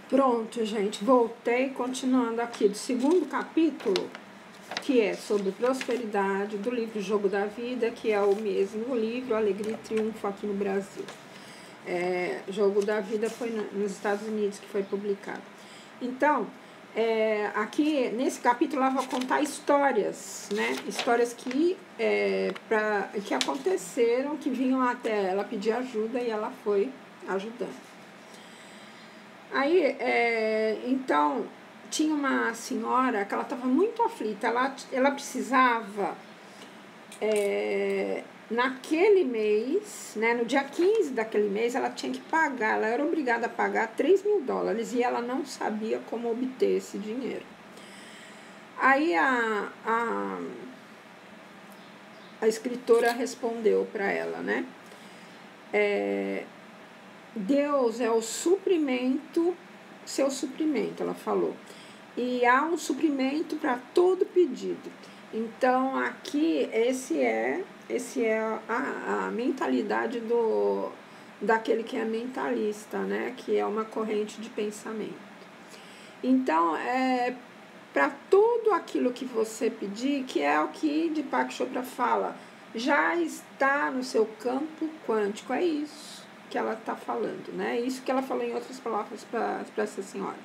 Pronto, gente, voltei, continuando aqui do segundo capítulo, que é sobre prosperidade, do livro Jogo da Vida, que é o mesmo livro Alegria e Triunfo aqui no Brasil. Jogo da Vida foi nos Estados Unidos que foi publicado. Então, aqui nesse capítulo ela vai contar histórias, né? Histórias que aconteceram, que vinham até ela pedir ajuda e ela foi ajudando. Aí, então, tinha uma senhora que ela estava muito aflita, ela precisava, naquele mês, né, no dia 15 daquele mês, ela tinha que pagar, ela era obrigada a pagar $3.000 e ela não sabia como obter esse dinheiro. Aí a escritora respondeu para ela, né? Deus é o suprimento, seu suprimento, ela falou. E há um suprimento para todo pedido. Então, aqui, esse é a mentalidade daquele que é mentalista, né? Que é uma corrente de pensamento. Então, para tudo aquilo que você pedir, que é o que Deepak Chopra fala, já está no seu campo quântico, é isso que ela está falando, né? Isso que ela falou em outras palavras para essa senhora.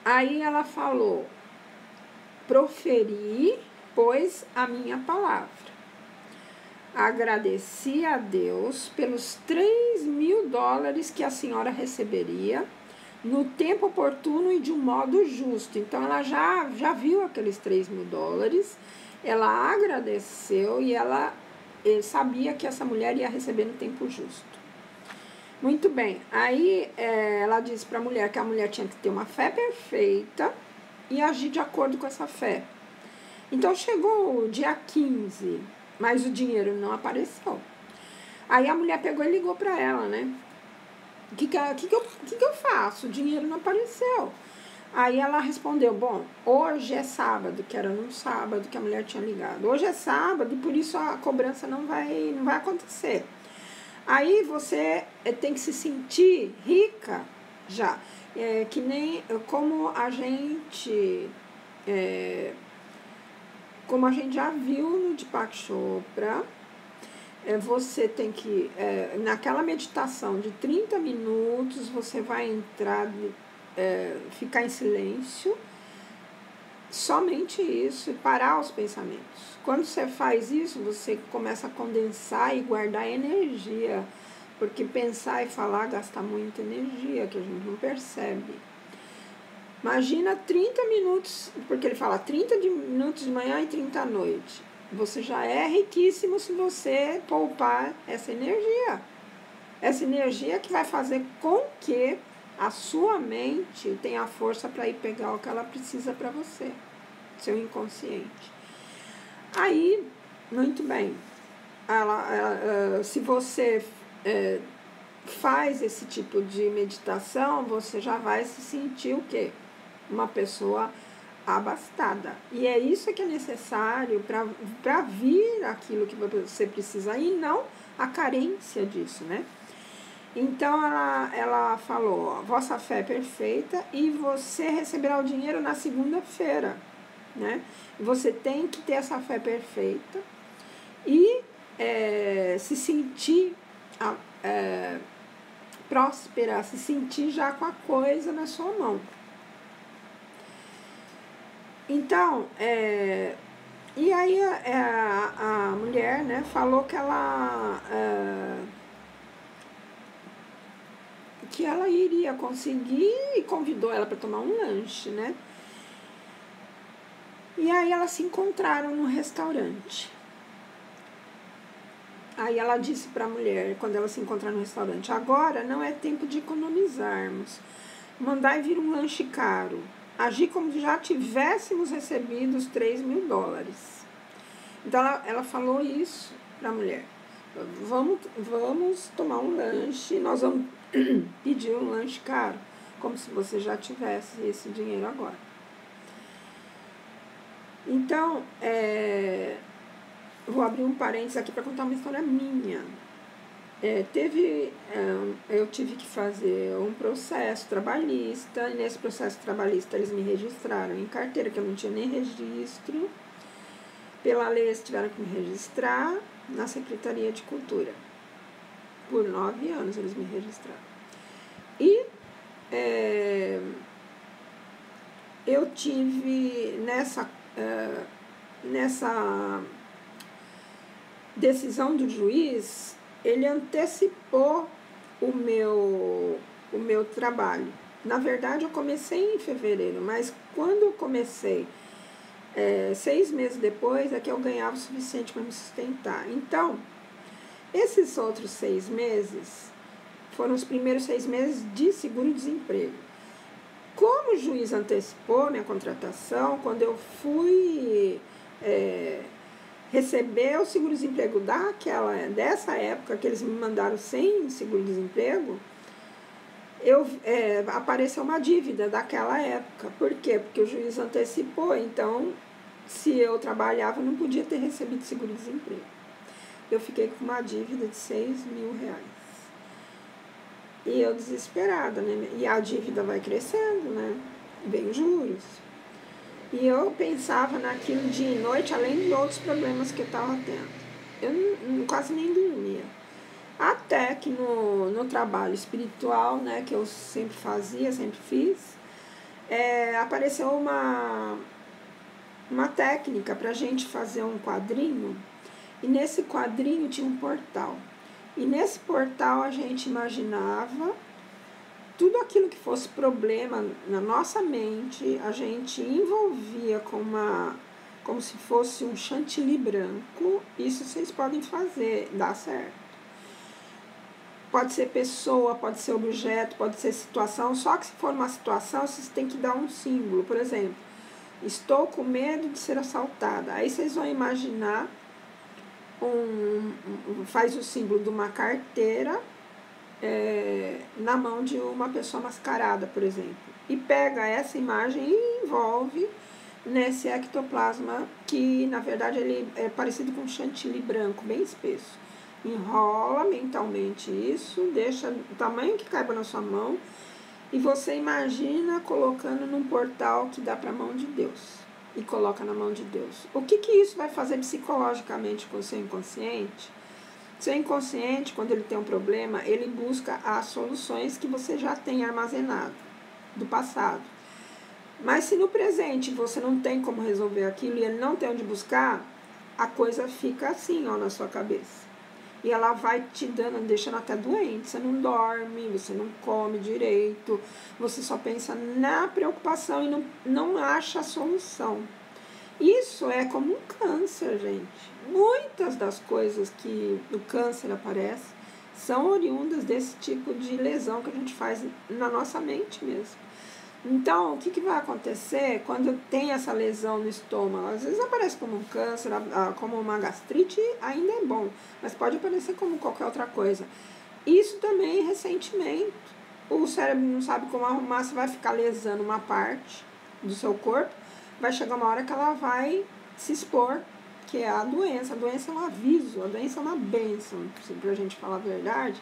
Aí ela falou: proferi, pois, a minha palavra. Agradeci a Deus pelos $3.000 que a senhora receberia no tempo oportuno e de um modo justo. Então, ela já viu aqueles $3.000, ela agradeceu e ele sabia que essa mulher ia receber no tempo justo. Muito bem, aí ela disse para a mulher que a mulher tinha que ter uma fé perfeita e agir de acordo com essa fé. Então chegou o dia 15, mas o dinheiro não apareceu. Aí a mulher pegou e ligou para ela, né? O que eu faço? O dinheiro não apareceu. Aí ela respondeu: bom, hoje é sábado, que era num sábado que a mulher tinha ligado. Hoje é sábado e por isso a cobrança não vai acontecer. Aí você tem que se sentir rica já. Que nem como a gente já viu no Deepak Chopra, você tem que, naquela meditação de 30 minutos, você vai entrar, ficar em silêncio, somente isso, e parar os pensamentos. Quando você faz isso, você começa a condensar e guardar energia, porque pensar e falar gasta muita energia, que a gente não percebe. Imagina 30 minutos, porque ele fala 30 minutos de manhã e 30 à noite. Você já é riquíssimo se você poupar essa energia. Essa energia que vai fazer com que a sua mente tenha a força para ir pegar o que ela precisa para você, seu inconsciente. Aí, muito bem, se você faz esse tipo de meditação, você já vai se sentir o quê? Uma pessoa abastada. E é isso que é necessário para vir aquilo que você precisa e não a carência disso, né? Então ela falou: vossa fé é perfeita e você receberá o dinheiro na segunda-feira, né? Você tem que ter essa fé perfeita e se sentir próspera, se sentir já com a coisa na sua mão. Então, e aí a mulher, né, falou que ela iria conseguir e convidou ela para tomar um lanche, né? E aí elas se encontraram no restaurante. Aí ela disse para a mulher, quando ela se encontraram no restaurante: agora não é tempo de economizarmos. Mandai vir um lanche caro. Agir como se já tivéssemos recebido os $3.000. Então ela falou isso para a mulher: vamos tomar um lanche, nós vamos pedir um lanche caro, como se você já tivesse esse dinheiro agora. Então, vou abrir um parênteses aqui para contar uma história minha. Eu tive que fazer um processo trabalhista, e nesse processo trabalhista eles me registraram em carteira, que eu não tinha nem registro. Pela lei eles tiveram que me registrar na Secretaria de Cultura. Por 9 anos eles me registraram. E eu tive nessa decisão do juiz, ele antecipou o meu trabalho. Na verdade, eu comecei em fevereiro, mas quando eu comecei, 6 meses depois, é que eu ganhava o suficiente para me sustentar. Então, esses outros 6 meses foram os primeiros 6 meses de seguro-desemprego. Como o juiz antecipou minha contratação, quando eu fui receber o seguro-desemprego dessa época, que eles me mandaram sem seguro-desemprego, apareceu uma dívida daquela época. Por quê? Porque o juiz antecipou, então, se eu trabalhava, eu não podia ter recebido seguro-desemprego. Eu fiquei com uma dívida de R$6.000. E eu desesperada, né? E a dívida vai crescendo, né? Vem os juros. E eu pensava naquilo dia e noite, além de outros problemas que eu estava tendo. Eu quase nem dormia. Até que no trabalho espiritual, né, que eu sempre fazia, sempre fiz, apareceu uma técnica para a gente fazer um quadrinho. E nesse quadrinho tinha um portal. E nesse portal a gente imaginava tudo aquilo que fosse problema na nossa mente, a gente envolvia como se fosse um chantilly branco. Isso vocês podem fazer, dá certo. Pode ser pessoa, pode ser objeto, pode ser situação, só que se for uma situação, vocês têm que dar um símbolo. Por exemplo, estou com medo de ser assaltada. Aí vocês vão imaginar, faz o símbolo de uma carteira na mão de uma pessoa mascarada, por exemplo. E pega essa imagem e envolve nesse ectoplasma, que na verdade ele é parecido com um chantilly branco, bem espesso. Enrola mentalmente isso, deixa o tamanho que caiba na sua mão e você imagina colocando num portal que dá para a mão de Deus. E coloca na mão de Deus. O que isso vai fazer psicologicamente com o seu inconsciente? Seu inconsciente, quando ele tem um problema, ele busca as soluções que você já tem armazenado do passado. Mas se no presente você não tem como resolver aquilo e ele não tem onde buscar, a coisa fica assim, ó, na sua cabeça. E ela vai te deixando até doente. Você não dorme, você não come direito, você só pensa na preocupação e não acha a solução. Isso é como um câncer, gente. Muitas das coisas que o câncer aparece são oriundas desse tipo de lesão que a gente faz na nossa mente mesmo. Então, o que vai acontecer quando tem essa lesão no estômago? Às vezes aparece como um câncer, como uma gastrite, ainda é bom, mas pode aparecer como qualquer outra coisa. Isso também é ressentimento. O cérebro não sabe como arrumar, você vai ficar lesando uma parte do seu corpo, vai chegar uma hora que ela vai se expor, que é a doença. A doença é um aviso, a doença é uma bênção, para a gente falar a verdade.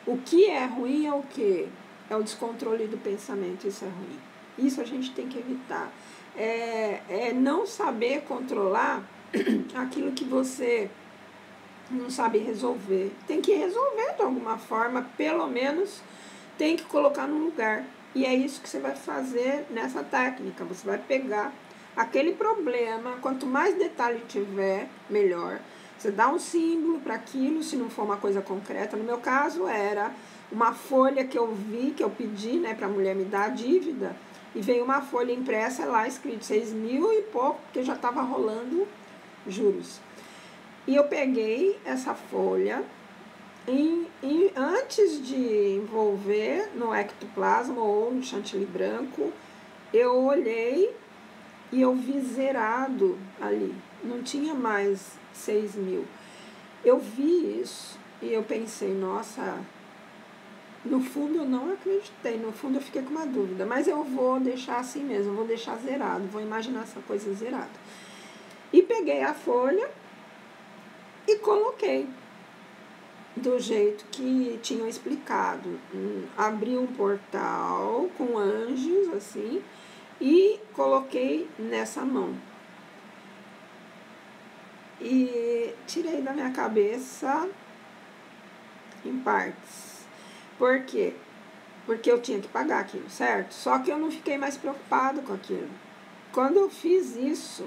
O que é ruim é o quê? É o descontrole do pensamento, isso é ruim. Isso a gente tem que evitar. É não saber controlar aquilo que você não sabe resolver. Tem que resolver de alguma forma, pelo menos tem que colocar no lugar. E é isso que você vai fazer nessa técnica. Você vai pegar aquele problema, quanto mais detalhe tiver, melhor. Você dá um símbolo para aquilo, se não for uma coisa concreta. No meu caso, era uma folha que eu vi, que eu pedi, né, para a mulher me dar a dívida, e veio uma folha impressa lá, escrito 6.000 e pouco, porque já estava rolando juros. E eu peguei essa folha e antes de envolver no ectoplasma ou no chantilly branco, eu olhei e eu vi zerado ali, não tinha mais 6.000. Eu vi isso e eu pensei, nossa, no fundo eu não acreditei, no fundo eu fiquei com uma dúvida, mas eu vou deixar assim mesmo, vou deixar zerado, vou imaginar essa coisa zerada. E peguei a folha e coloquei. do jeito que tinham explicado. Abri um portal com anjos, assim, e coloquei nessa mão. E tirei da minha cabeça em partes. Por quê? Porque eu tinha que pagar aquilo, certo? Só que eu não fiquei mais preocupado com aquilo. Quando eu fiz isso,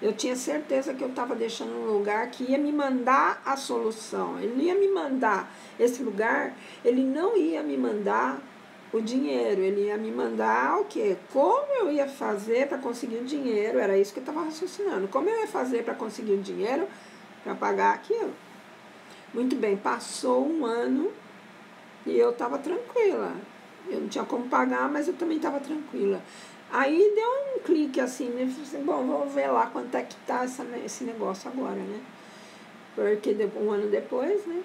eu tinha certeza que eu estava deixando um lugar que ia me mandar a solução. Ele não ia me mandar esse lugar, ele não ia me mandar o dinheiro, ele ia me mandar o quê? Como eu ia fazer para conseguir o dinheiro, era isso que eu estava raciocinando. Como eu ia fazer para conseguir o dinheiro para pagar aquilo? Muito bem, passou um ano e eu estava tranquila. Eu não tinha como pagar, mas eu também estava tranquila. Aí deu um clique assim, né? Falei assim, bom, vamos ver lá quanto é que tá esse negócio agora, né? Porque um ano depois, né?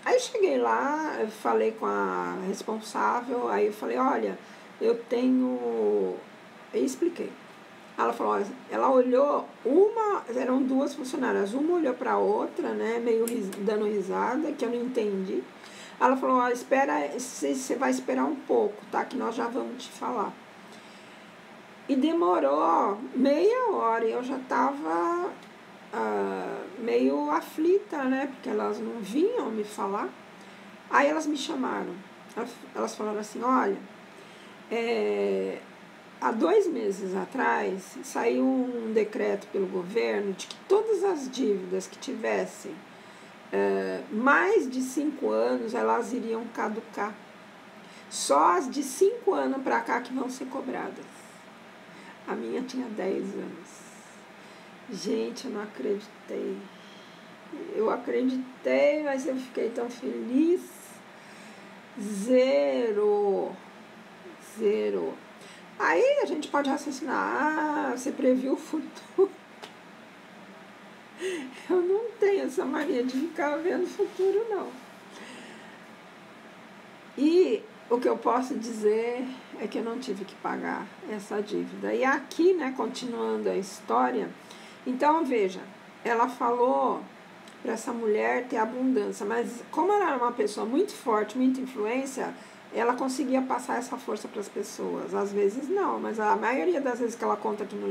Aí cheguei lá, eu falei com a responsável, aí eu falei, olha, eu tenho... Eu expliquei. Ela falou, ela olhou, eram duas funcionárias, uma olhou para a outra, né, meio dando risada, que eu não entendi. Ela falou, ó, espera, você vai esperar um pouco, tá, que nós já vamos te falar. E demorou meia hora, e eu já estava meio aflita, né, porque elas não vinham me falar. Aí elas me chamaram, elas falaram assim, olha, há 2 meses atrás, saiu um decreto pelo governo de que todas as dívidas que tivessem mais de 5 anos, elas iriam caducar. Só as de 5 anos para cá que vão ser cobradas. A minha tinha 10 anos. Gente, eu não acreditei. Eu acreditei, mas eu fiquei tão feliz. Zero. Aí a gente pode raciocinar, você previu o futuro. Eu não tenho essa mania de ficar vendo o futuro, não. E o que eu posso dizer é que eu não tive que pagar essa dívida. E aqui, né, continuando a história, então veja, ela falou para essa mulher ter abundância, mas como ela era uma pessoa muito forte, muita influência, ela conseguia passar essa força para as pessoas. Às vezes não, mas a maioria das vezes que ela conta aqui no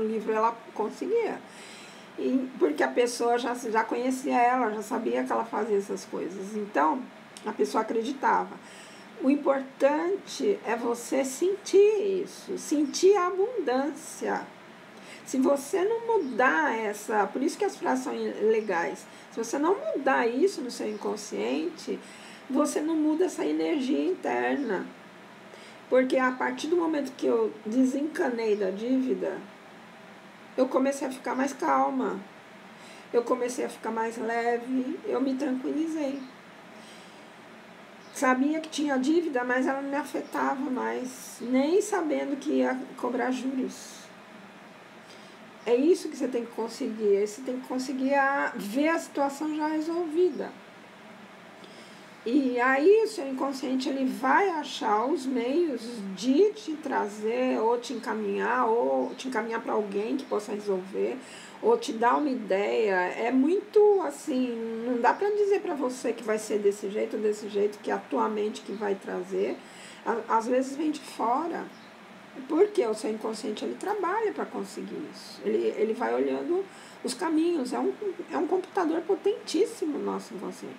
livro, ela conseguia. Porque a pessoa já conhecia ela, já sabia que ela fazia essas coisas. Então, a pessoa acreditava. O importante é você sentir isso, sentir a abundância. Se você não mudar essa... Por isso que as frases são legais. Se você não mudar isso no seu inconsciente, você não muda essa energia interna. Porque a partir do momento que eu desencanei da dívida, eu comecei a ficar mais calma. Eu comecei a ficar mais leve, eu me tranquilizei. Sabia que tinha dívida, mas ela não me afetava mais, nem sabendo que ia cobrar juros. É isso que você tem que conseguir. Você tem que conseguir ver a situação já resolvida. E aí o seu inconsciente ele vai achar os meios de te trazer ou te encaminhar para alguém que possa resolver, ou te dar uma ideia. É muito assim, não dá para dizer para você que vai ser desse jeito ou desse jeito, que é a tua mente que vai trazer. Às vezes vem de fora. Porque o seu inconsciente ele trabalha para conseguir isso. Ele vai olhando os caminhos. É um computador potentíssimo o nosso inconsciente.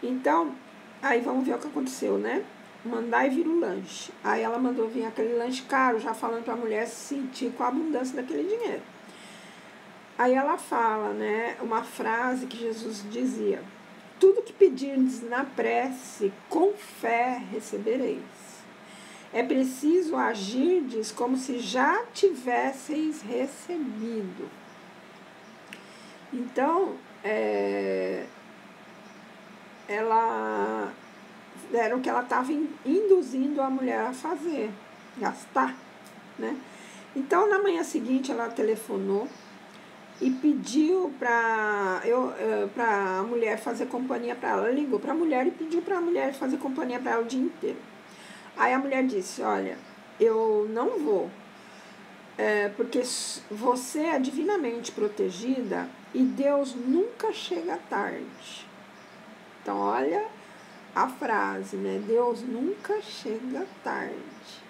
Então, aí vamos ver o que aconteceu, né? Mandar e vir o lanche. Aí ela mandou vir aquele lanche caro, já falando para a mulher se sentir com a abundância daquele dinheiro. Aí ela fala, né, uma frase que Jesus dizia: tudo que pedirdes na prece, com fé recebereis. É preciso agirdes como se já tivesseis recebido. Então, era o que ela estava induzindo a mulher a fazer, gastar, né? Então, na manhã seguinte, ela telefonou e pediu para a mulher fazer companhia para ela. Ela ligou para a mulher e pediu para a mulher fazer companhia para ela o dia inteiro. Aí a mulher disse, olha, eu não vou, porque você é divinamente protegida e Deus nunca chega tarde. Então, olha a frase, né? Deus nunca chega tarde.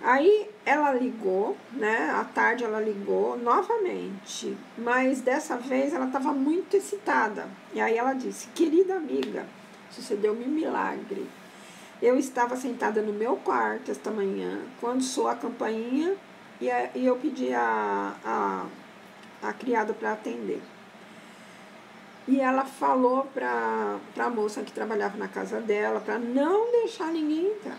Aí ela ligou, né? À tarde ela ligou novamente, mas dessa vez ela estava muito excitada. E aí ela disse: querida amiga, sucedeu-me um milagre. Eu estava sentada no meu quarto esta manhã, quando soou a campainha e eu pedi a criada para atender. E ela falou para a moça que trabalhava na casa dela para não deixar ninguém entrar.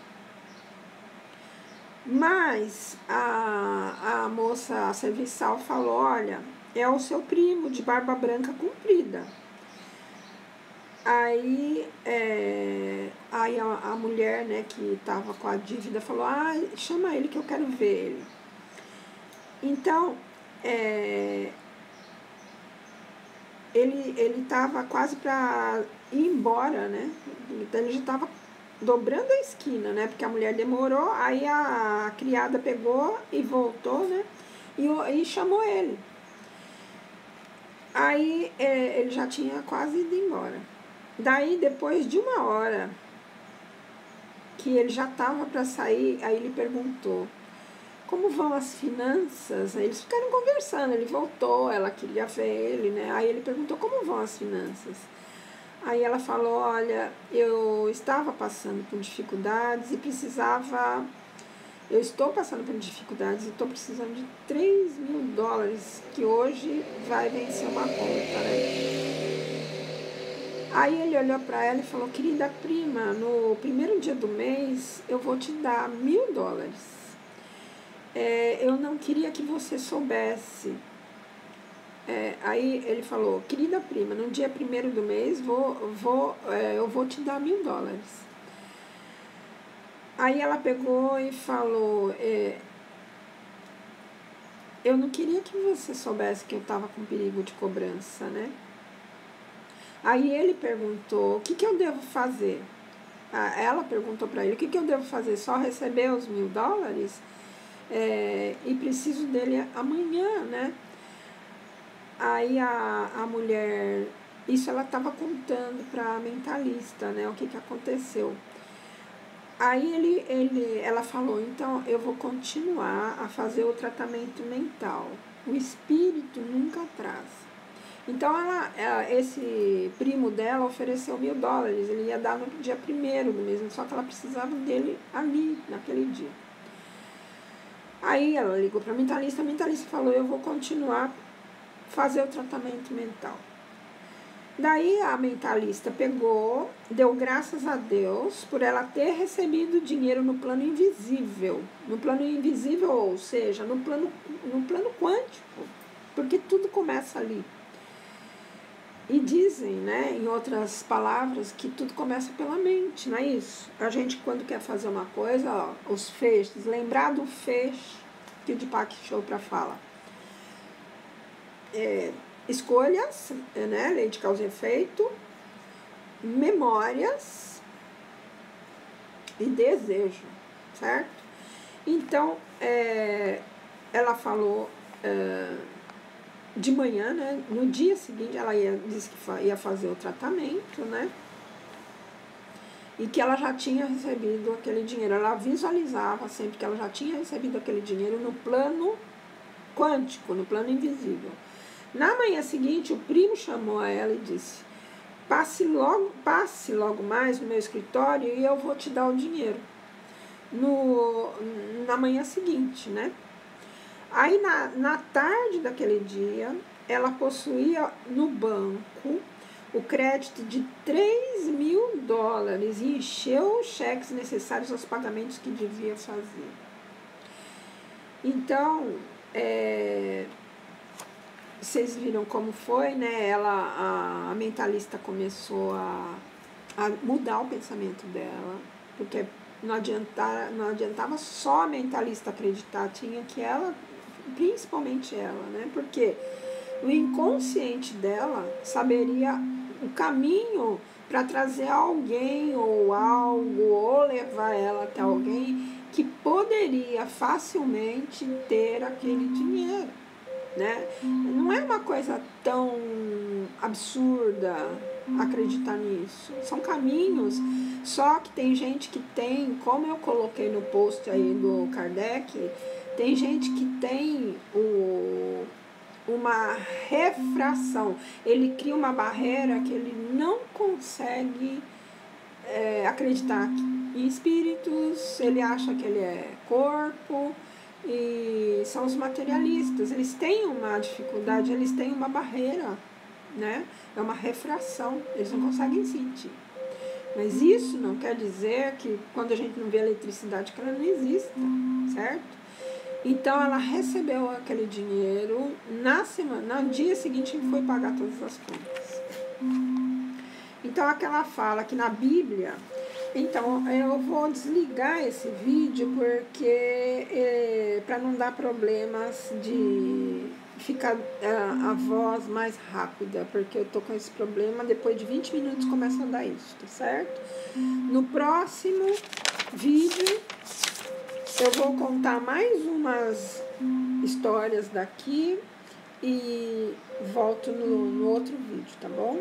Mas a moça, a serviçal, falou: olha, é o seu primo de barba branca comprida. Aí, a mulher, né, que estava com a dívida falou: chama ele que eu quero ver ele. Então, ele estava quase para ir embora, né? Então, ele já estava dobrando a esquina, né? Porque a mulher demorou, aí a criada pegou e voltou, né? E chamou ele. Aí ele já tinha quase ido embora. Daí, depois de 1 hora que ele já estava para sair, aí ele perguntou: como vão as finanças? Aí eles ficaram conversando, ele voltou, ela queria ver ele, né? Aí ele perguntou: como vão as finanças? Aí ela falou: olha, eu estava passando por dificuldades e precisava... Eu estou passando por dificuldades e estou precisando de $3.000, que hoje vai vencer uma conta, né? Aí ele olhou para ela e falou: querida prima, no primeiro dia do mês eu vou te dar $1.000. Eu não queria que você soubesse. Aí ele falou: querida prima, no dia 1º do mês eu vou te dar $1.000. Aí ela pegou e falou: eu não queria que você soubesse que eu estava com perigo de cobrança, né? Aí ele perguntou: o que eu devo fazer? Ela perguntou para ele: o que eu devo fazer? Só receber os $1.000? E preciso dele amanhã, né? Aí a mulher, isso ela estava contando para a mentalista, né? O que aconteceu. Aí ela falou: então eu vou continuar a fazer o tratamento mental. O espírito nunca traz. Então esse primo dela ofereceu $1.000, ele ia dar no dia 1º do mês, só que ela precisava dele ali, naquele dia. Aí ela ligou para a mentalista falou: eu vou continuar fazer o tratamento mental. Daí a mentalista pegou, deu graças a Deus por ela ter recebido dinheiro no plano invisível. No plano invisível, ou seja, no plano quântico, porque tudo começa ali. E dizem, né, em outras palavras, que tudo começa pela mente, não é isso? A gente, quando quer fazer uma coisa, ó, os feixes, lembrar do feixe que o Deepak Chopra fala. Escolhas, né, lei de causa e efeito, memórias e desejo, certo? Então, ela falou de manhã, né, no dia seguinte, ela disse que ia fazer o tratamento, né, e que ela já tinha recebido aquele dinheiro. Ela visualizava sempre que ela já tinha recebido aquele dinheiro no plano quântico, no plano invisível. Na manhã seguinte, o primo chamou ela e disse: passe logo mais no meu escritório e eu vou te dar o dinheiro. Na manhã seguinte, né? Aí, na tarde daquele dia, ela possuía no banco o crédito de $3.000 e encheu os cheques necessários aos pagamentos que devia fazer. Então, vocês viram como foi, né? A mentalista começou a mudar o pensamento dela, porque não adiantava só a mentalista acreditar, tinha que ela, principalmente ela, né? Porque o inconsciente dela saberia o caminho para trazer alguém ou algo, ou levar ela até alguém que poderia facilmente ter aquele dinheiro, né? Não é uma coisa tão absurda, acreditar nisso. São caminhos, só que tem gente que tem, como eu coloquei no post aí do Kardec, tem gente que tem uma refração. Ele cria uma barreira que ele não consegue acreditar em espíritos, ele acha que ele é corpo, e são os materialistas. Eles têm uma dificuldade, eles têm uma barreira, né? É uma refração, eles não conseguem sentir. Mas isso não quer dizer que quando a gente não vê a eletricidade, que ela não exista, certo? Então ela recebeu aquele dinheiro no dia seguinte foi pagar todas as contas. Então aquela fala que na Bíblia, então eu vou desligar esse vídeo porque para não dar problemas de ficar a voz mais rápida, porque eu tô com esse problema, depois de 20 minutos começa a dar isso, tá certo? No próximo vídeo eu vou contar mais umas histórias daqui e volto no outro vídeo, tá bom?